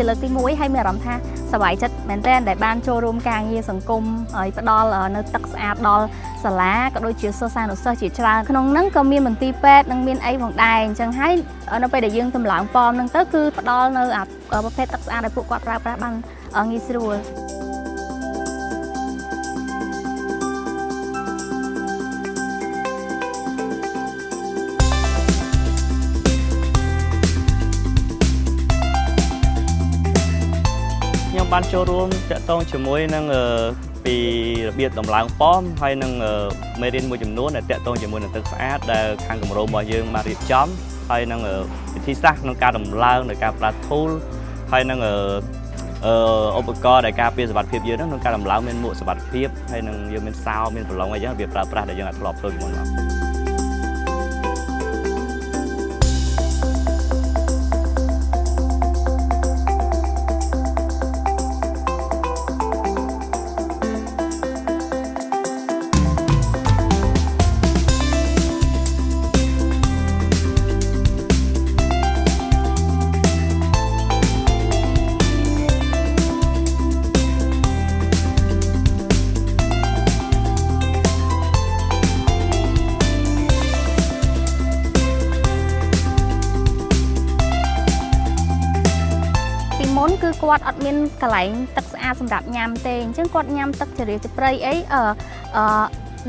ជាលើកទី1ហើយមានអារម្មណ៍ថាសប្បាយចិត្តមែនទែនដែលបានចូលរួមការងារសង្គមហើយផ្ដល់នៅទឹកស្អាតដល់សាលាក៏ដូចជាសិស្សានុសិស្សជាច្រើនក្នុងហ្នឹងក៏មានមន្ទីរពេទ្យនិងមានអីផងដែរអញ្ចឹងហើយនៅពេលដែលយើងតម្លើងប៉មហ្នឹងទៅគឺផ្ដល់នៅប្រភេទទឹកស្អាតឲ្យពួកគាត់ប្រើប្រាស់បានងាយស្រួលខ្ញុំបានចូលរួមតាក់ទងជាមួយនឹងពីរបៀបតម្លើងប៉មហើយនឹងមេរៀនមួយចំនួនដែលតាក់ទងជាមួយនឹងទឹកស្អាតដែលខាងគម្រោងរបស់យើងបានរៀបចំហើយនឹងវិធីសាស្ត្រក្នុងការតម្លើងដោយការប្រើ tool ហើយនឹងឧបករណ៍ដែលការពារសុវត្ថិភាពយើងក្នុងការតម្លើងមានមួកសុវត្ថិភាពហើយនឹងយើងមានសោមានប្រឡងអីចឹងវាប្រើប្រាស់ដែលយើងអាចធ្លាប់ធ្វើពីមុនមកគឺគាត់អត់មានកន្លែងទឹកស្អាតសម្រាប់ញ៉ាំទេអញ្ចឹងគាត់ញ៉ាំទឹកជ្រាបព្រៃអី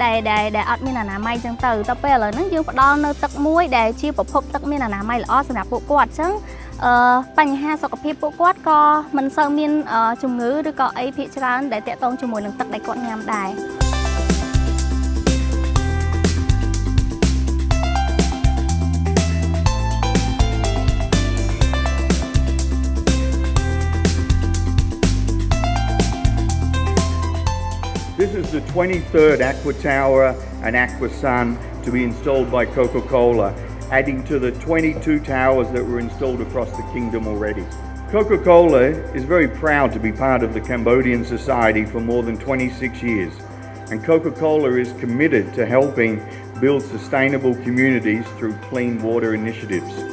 ដែលអត់មានអនាម័យអញ្ចឹងទៅពេលឥឡូវហ្នឹងយើងផ្ដល់នៅទឹកមួយដែលជាប្រភពទឹកមានអនាម័យល្អសម្រាប់ពួកគាត់អញ្ចឹងបញ្ហាសុខភាពពួកគាត់ក៏មិនសូវមានជំងឺឬក៏អីភាគច្រើនដែលតាក់ទងជាមួយនឹងទឹកដែលគាត់ញ៉ាំដែរ This is the 23rd AquaTower and AquaSun to be installed by Coca Cola, adding to the 22 towers that were installed across the kingdom already. Coca Cola is very proud to be part of the Cambodian society for more than 26 years, and Coca Cola is committed to helping build sustainable communities through clean water initiatives.